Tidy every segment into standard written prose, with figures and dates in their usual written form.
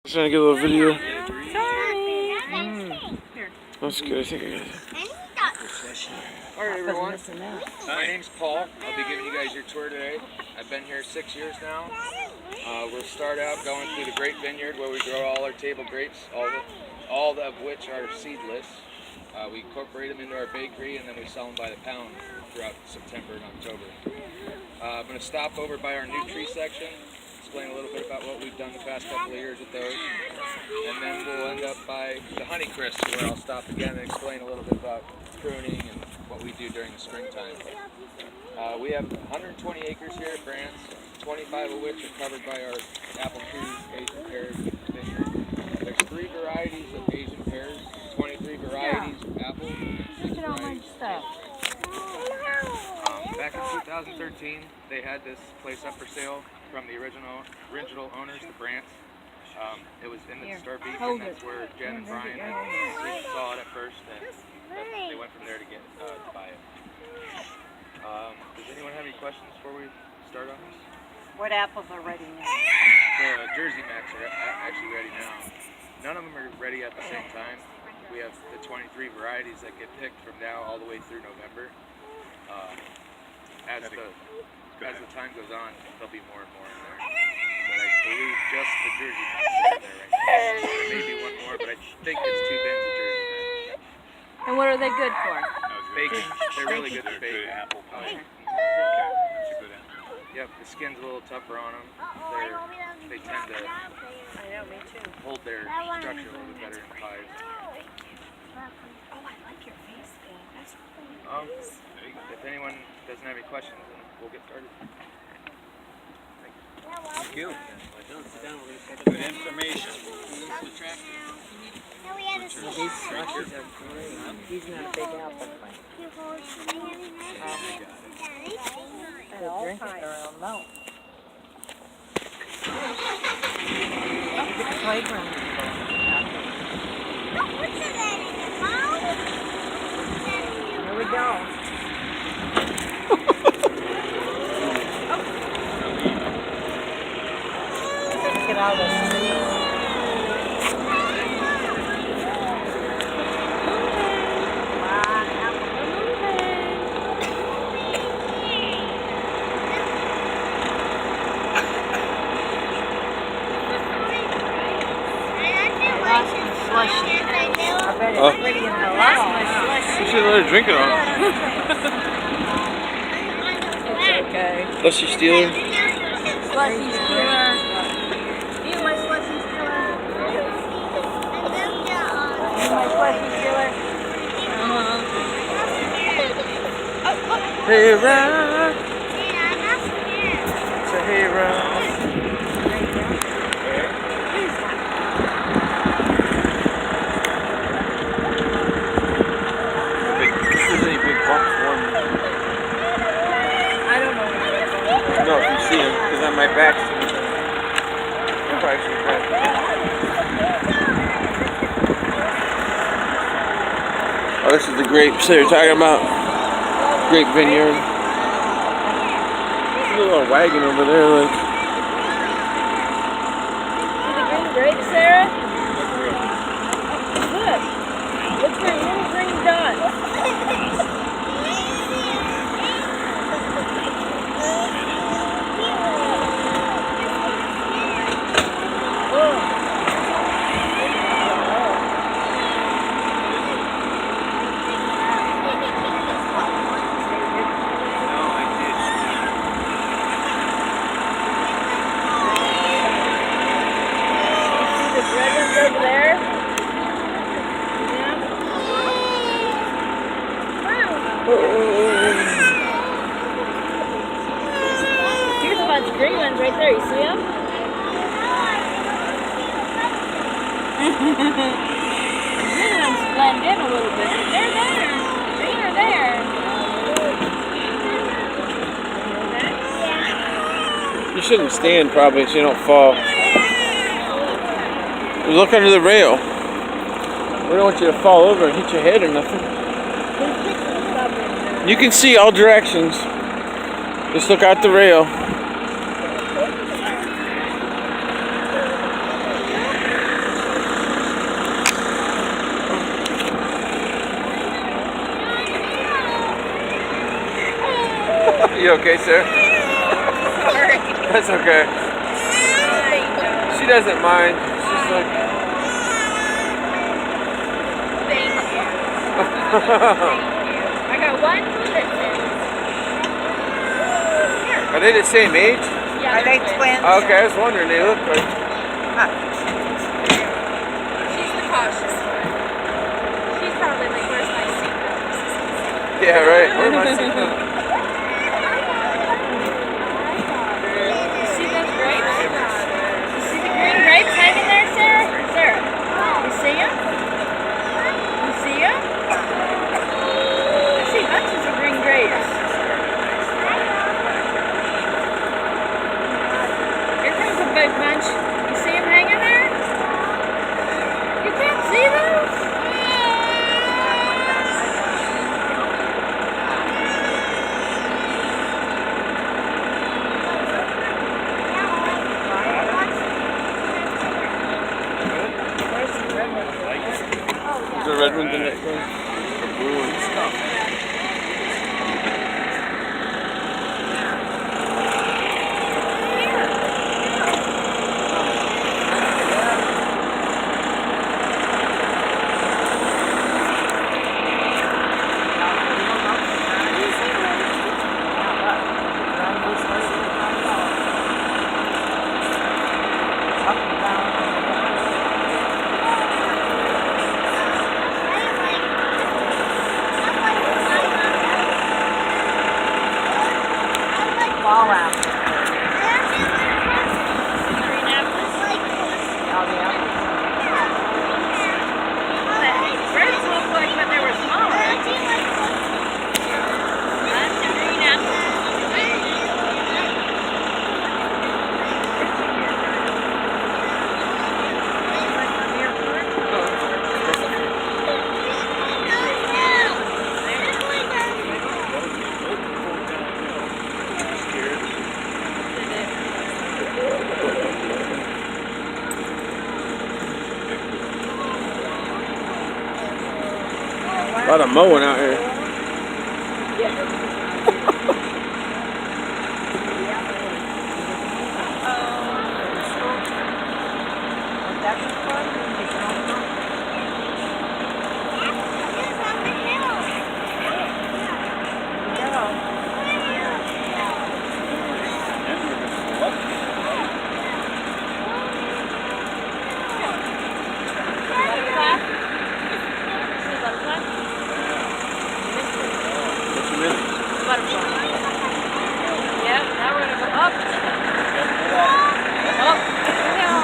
Just trying to get a little video. Sorry. That's good. I think I got it. Alright everyone, my name's Paul. I'll be giving you guys your tour today. I've been here 6 years now. We'll start out going through the grape vineyard where we grow all our table grapes, all of which are seedless. We incorporate them into our bakery and then we sell them by the pound throughout September and October. I'm going to stop over by our new tree section, explain a little bit about what we've done the past couple of years with those, and then we'll end up by the Honeycrisp where I'll stop again and explain a little bit about pruning and what we do during the springtime. We have 120 acres here at Brants, 25 of which are covered by our apple trees, Asian pears vineyard. There's 3 varieties of Asian pears, 23 varieties of apples, and 6 varieties of stuff. Back in 2013, they had this place up for sale from the original owners, the Brants. It was in the Star Beacon. That's where Jen and Brian saw it at first, and they went from there to buy it. Does anyone have any questions before we start on this? What apples are ready now? The Jersey Macs are actually ready now. None of them are ready at the same time. We have the 23 varieties that get picked from now all the way through November. As the time goes on, there'll be more and more in there. But I believe just the Jersey Macs are in there right now. There may be one more, but I think it's 2 bins of Jersey Macs. And what are they good for? Baking. They're really good for baking. Apple pie. Okay. That's a good apple. Yep, the skin's a little tougher on them. They tend to hold their structure a little bit better in pies. Oh, I like your face, Bill. That's really nice. If anyone doesn't have any questions, then we'll get started. Thank you. Good information. He's not a big apple fan. At all times. No. The playground. Here we go. Get out of the city. I bet it's pretty in the lot. You should let her drink it all. It's okay. Slushy Stealer. Slushy Stealer. You my Slushy Stealer. You my Slushy Stealer. Hey, Rock. Say hey, Rock. No, if you see him, because on my back, I'm probably should grab him. Oh, this is the grapes they were talking about. Grape vineyard. There's a little wagon over there, like. See the green grapes, Sarah? Look. Look for a little green dot. Over there. Here's a bunch of green ones right there. You see them? The green ones blend in a little bit. They're there. Green are there. You shouldn't stand probably so you don't fall. Look under the rail. We don't want you to fall over and hit your head or nothing. You can see all directions. Just look out the rail. You okay, sir? Sorry. That's okay. She doesn't mind. She's like. Thank you. Thank you. I got one that Are they the same age? yeah, Are they twins? Okay, I was wondering. They look like. she's the cautious one. She's probably like, where's my seatbelt? Yeah, right. Where am I seeing? You see those grapes? You see the green grapes hanging there, Sarah? Sarah, you see them? You see them? I see bunches of green grapes. Here comes a big bunch. You see them hanging there? You can't see those? Is there red ones in that one? The blue ones. Fall out. Green apples? Grapes look like when they were smaller. That's the green apple. A lot of mowing out here. Butterfly. Yep, now we're gonna go up. Up. Hill.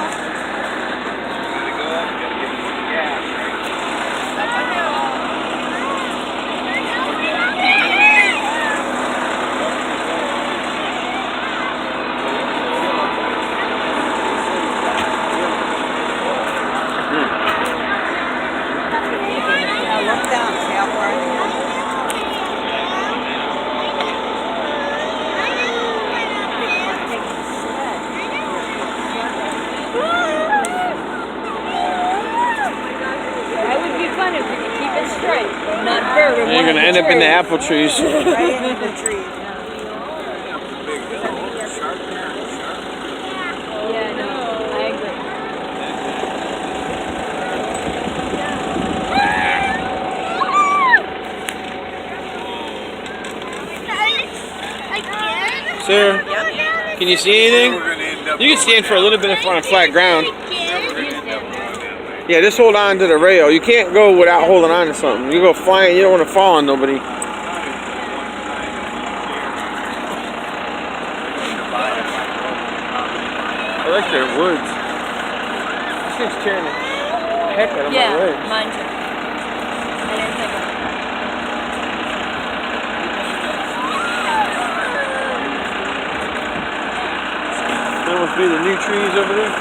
Up a hill. Now look down, see how far it is. That would be fun if we could keep it straight. Not very. You're gonna end up in the apple trees. Right into the tree. Yeah, no, I agree. Sarah, can you see anything? You can stand for a little bit in front of flat ground. Yeah, just hold on to the rail. You can't go without holding on to something. You go flying, you don't want to fall on nobody. I like their woods. This thing's tearing the heck out of my legs. Mine too. I didn't think of it. That must be the new trees over there.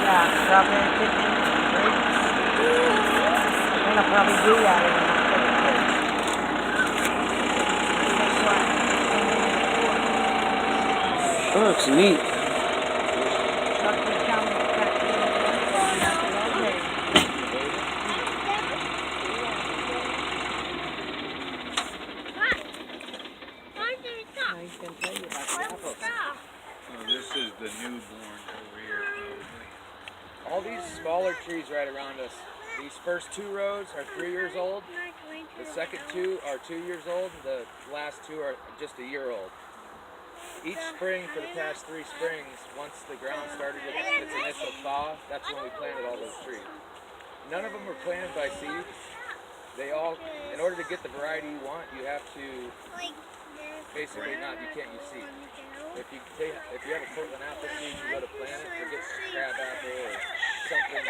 Yeah, strawberry picking, grapes. probably do that in Oh, it's neat. He's going to tell you about the apples. So this is the newborn over here, probably. All these smaller trees right around us, these first 2 rows are 3 years old. The second 2 are 2 years old. The last 2 are just a year old. Each spring for the past 3 springs, once the ground started with its initial thaw, that's when we planted all those trees. None of them were planted by seed. They all, in order to get the variety you want, you have to basically you can't use seed. If you have a Portland apple seed, you go to plant it, it gets crab apple or something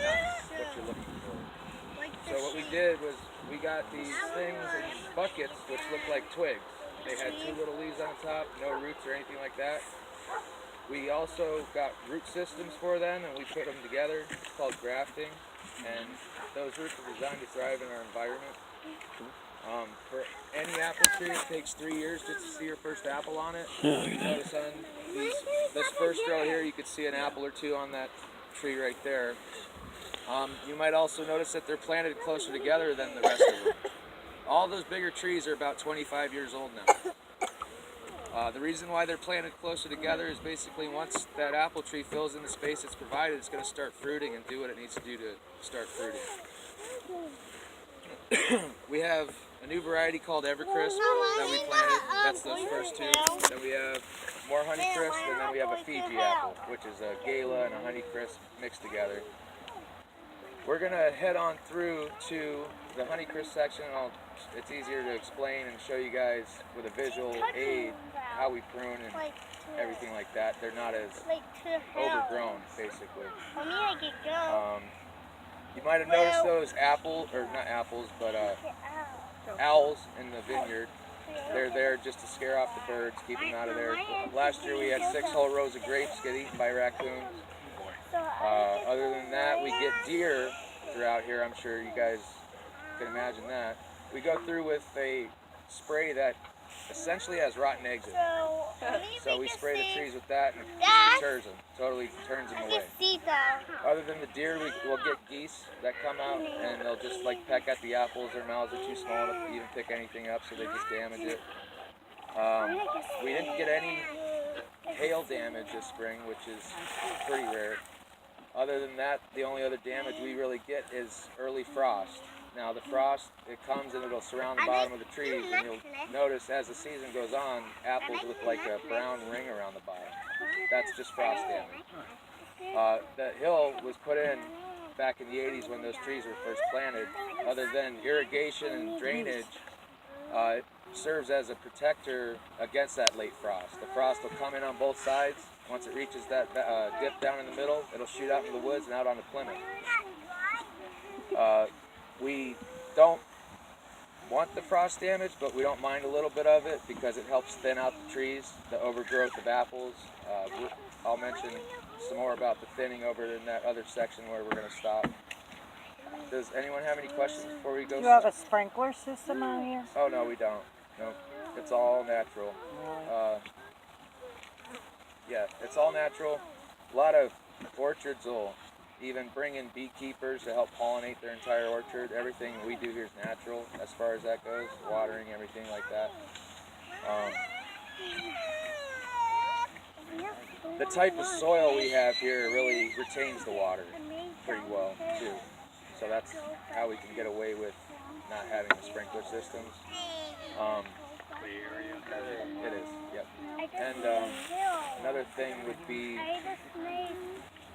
not what you're looking for. So what we did was we got these things in buckets which look like twigs. They had 2 little leaves on top, no roots or anything like that. We also got root systems for them and we put them together. It's called grafting, and those roots are designed to thrive in our environment. For any apple tree, it takes 3 years just to see your first apple on it. Notice on this first row here, you could see an apple or 2 on that tree right there. You might also notice that they're planted closer together than the rest of them. All those bigger trees are about 25 years old now. The reason why they're planted closer together is basically once that apple tree fills in the space it's provided, it's going to start fruiting and do what it needs to do to start fruiting. We have a new variety called Evercrisp that we planted. That's those first 2. Then we have more Honeycrisp, and then we have a Fiji apple, which is a Gala and a Honeycrisp mixed together. We're going to head on through to the Honeycrisp section. It's easier to explain and show you guys with a visual aid how we prune and everything like that. They're not as overgrown, basically. You might have noticed those owls in the vineyard. They're there just to scare off the birds, keep them out of there. Last year we had 6 whole rows of grapes get eaten by raccoons. Other than that, we get deer throughout here. I'm sure you guys can imagine that. We go through with a spray that essentially has rotten eggs in it. So we spray the trees with that and it deters them, totally turns them away. Other than the deer, we'll get geese that come out and they'll just like peck at the apples. Their mouths are too small to even pick anything up, so they just damage it. We didn't get any hail damage this spring, which is pretty rare. Other than that, the only other damage we really get is early frost. Now the frost, it comes and it'll surround the bottom of the trees, and you'll notice as the season goes on, apples look like a brown ring around the bottom. That's just frost damage. The hill was put in back in the 80s when those trees were first planted. Other than irrigation and drainage, it serves as a protector against that late frost. The frost will come in on both sides. Once it reaches that dip down in the middle, it'll shoot out into the woods and out onto Plymouth. We don't want the frost damage, but we don't mind a little bit of it because it helps thin out the trees, the overgrowth of apples. I'll mention some more about the thinning over in that other section where we're going to stop. Does anyone have any questions before we go? Do you have a sprinkler system on here? Oh, no, we don't. No, it's all natural. Yeah, it's all natural. A lot of orchards will even bring in beekeepers to help pollinate their entire orchard. Everything we do here is natural as far as that goes, watering, everything like that. The type of soil we have here really retains the water pretty well too. So that's how we can get away with not having the sprinkler systems. It is, yep. And another thing would be,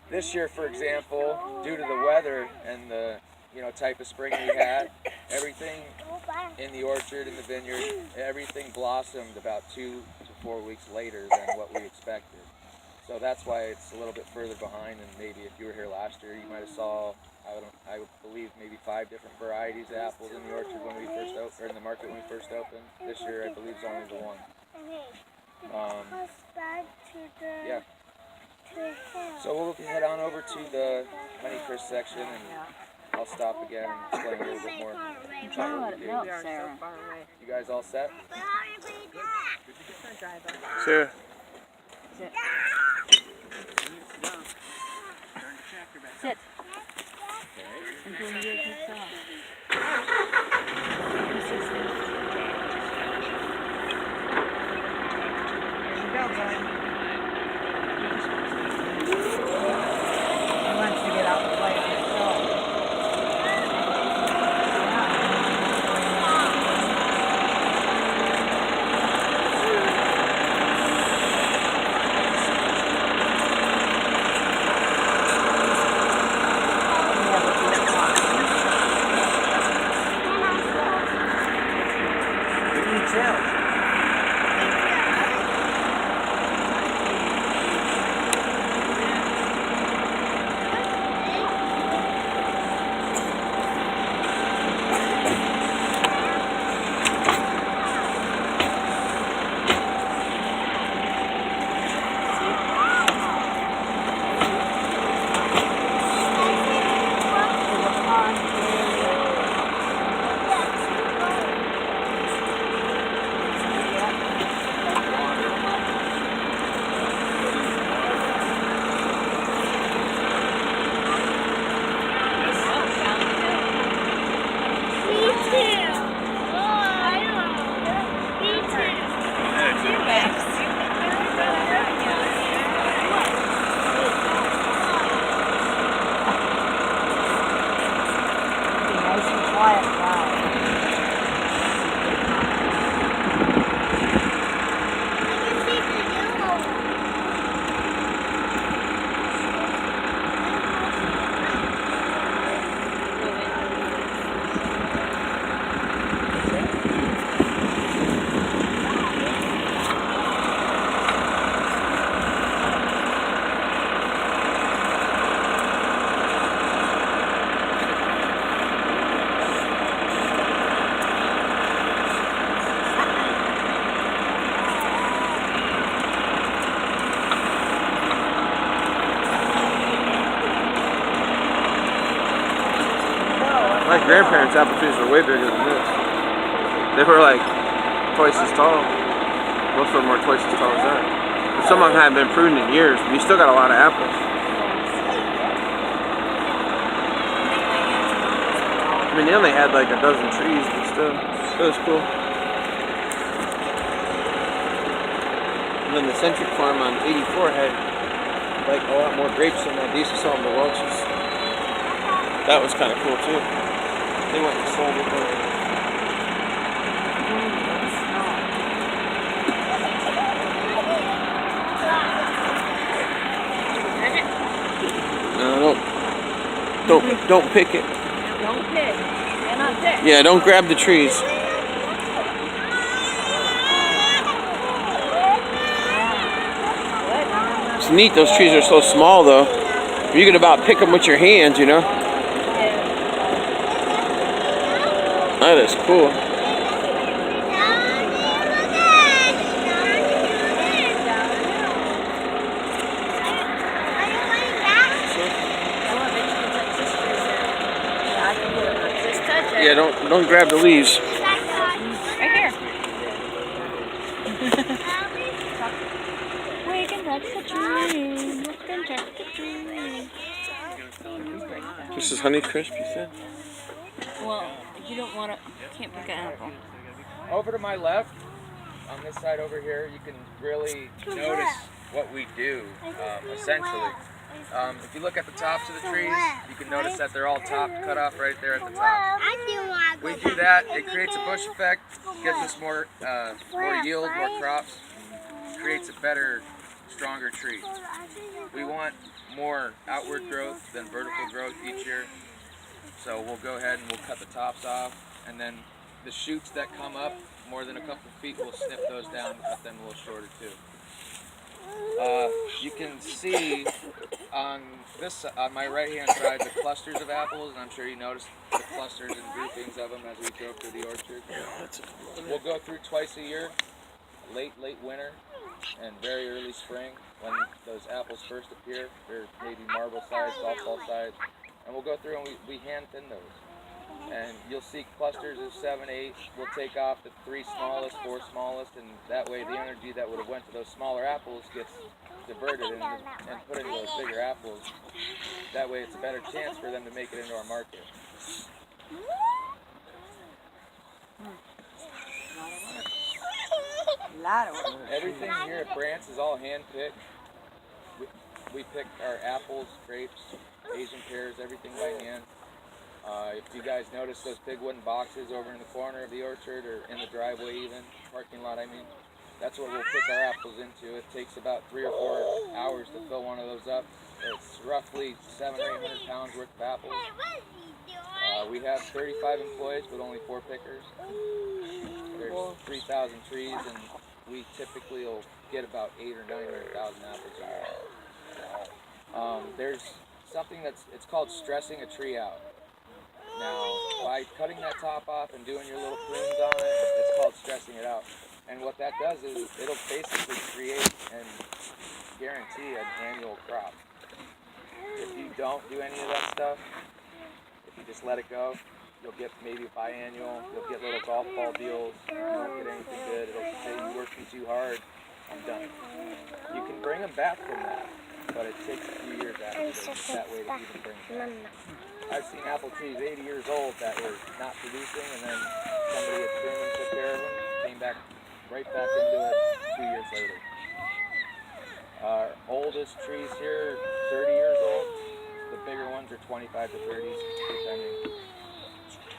this year, for example, due to the weather and the type of spring we had, everything in the orchard, in the vineyard, everything blossomed about 2 to 4 weeks later than what we expected. So that's why it's a little bit further behind, and maybe if you were here last year, you might have saw, I would believe, maybe 5 different varieties of apples in the orchard when we first opened, or in the market when we first opened. This year, I believe, is only the 1. Yeah. So we'll head on over to the Honeycrisp section and I'll stop again and explain a little bit more. I'm trying to let it melt, Sarah. You guys all set? Sarah. Sit. Sit. Until you get pissed off. There you go, bud. He wants to get out and play on himself. My grandparents' apple trees were way bigger than this. They were like twice as tall. Most of them were twice as tall as that. But some of them hadn't been pruned in years, but you still got a lot of apples. I mean, they only had like a dozen trees, but still, it was cool. And then the Centric Farm on 84 had like a lot more grapes than that. These are some of the Welch's. That was kind of cool too. They went and sold it though. No, don't pick it. Don't pick. Cannot pick. Yeah, don't grab the trees. It's neat, those trees are so small though. You could about pick them with your hands, you know? That is cool. Yeah, don't grab the leaves. Right here. We can touch the tree. We can touch the tree. This is Honeycrisp, you said? Well, you don't want to. Can't pick an apple. Over to my left, on this side over here, you can really notice what we do, essentially. If you look at the tops of the trees, you can notice that they're all cut off right there at the top. We do that, it creates a bush effect, gives us more yield, more crops, creates a better, stronger tree. We want more outward growth than vertical growth each year, so we'll go ahead and we'll cut the tops off, and then the shoots that come up more than a couple feet, we'll snip those down and cut them a little shorter too. You can see on my right hand side the clusters of apples, and I'm sure you noticed the clusters and groupings of them as we drove through the orchard. We'll go through twice a year, late winter and very early spring when those apples first appear. They're maybe marble sized, softball sized, and we'll go through and we hand thin those. And you'll see clusters of 7, 8. We'll take off the 3 smallest, 4 smallest, and that way the energy that would have went to those smaller apples gets diverted and put into those bigger apples. That way it's a better chance for them to make it into our market. A lot of work. Everything here at Brants is all hand-picked. We pick our apples, grapes, Asian pears, everything by hand. If you guys notice those big wooden boxes over in the corner of the orchard or in the driveway even, parking lot I mean, that's what we'll pick our apples into. It takes about 3 or 4 hours to fill one of those up. It's roughly 700 or 800 pounds worth of apples. We have 35 employees with only 4 pickers. There's 3,000 trees and we typically will get about 800 or 900,000 apples a year. There's something it's called stressing a tree out. Now, by cutting that top off and doing your little prunes on it, it's called stressing it out. And what that does is it'll basically create and guarantee an annual crop. If you don't do any of that stuff, if you just let it go, you'll get maybe a biannual, you'll get little golf ball deals, you won't get anything good, it'll say you worked me too hard, I'm done. You can bring them back from that, but it takes a few years after that way to even bring them back. I've seen apple trees 80 years old that were not producing, and then somebody had pruned them, took care of them, came back right back into it 2 years later. Our oldest trees here are 30 years old. The bigger ones are 25 to 30, depending.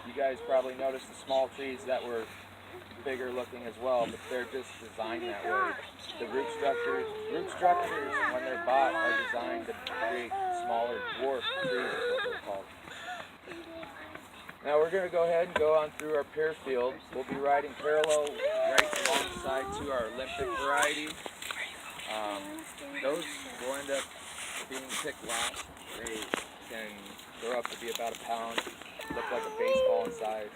You guys probably noticed the small trees that were bigger looking as well, but they're just designed that way. The root structures, when they're bought, are designed to create smaller dwarf trees, is what they're called. Now we're going to go ahead and go on through our pear fields. We'll be riding parallel right alongside to our Olympic variety. Those will end up being picked last. They can grow up to be about a pound, look like a baseball in size.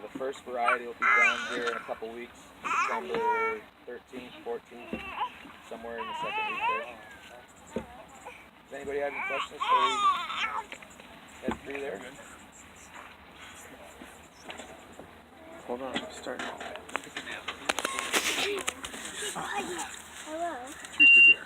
The first variety will be done here in a couple weeks, December 13th, 14th, somewhere in the second week there. Does anybody have any questions before we head through there? Hold on, I'm starting. Hello. Truth or dare?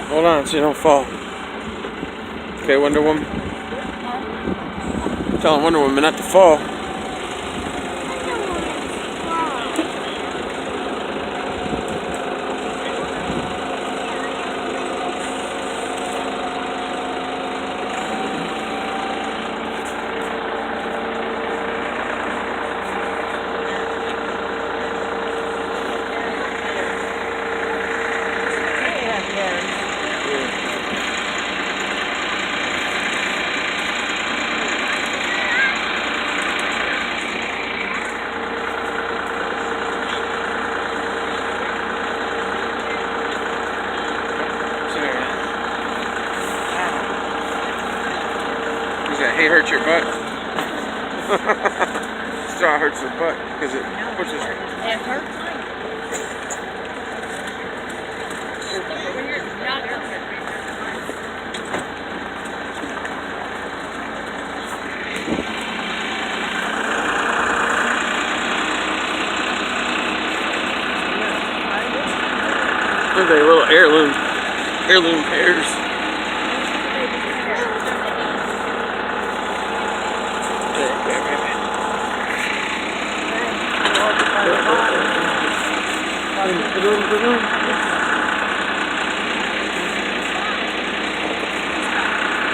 Hold on so you don't fall. Okay, Wonder Woman. I'm telling Wonder Woman not to fall. Hay hurts your butt. Straw hurts your butt because it pushes. It hurts. When you're not Look at the little heirloom pears.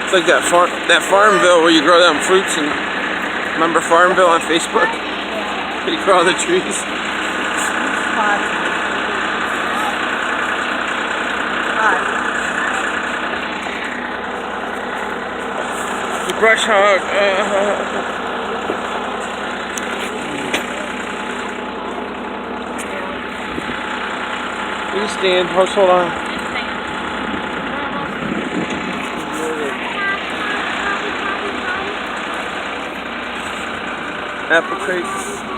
It's like that Farmville where you grow them fruits and remember Farmville on Facebook? You grow all the trees. The brush hog. You stand. Hold on. Apple crates.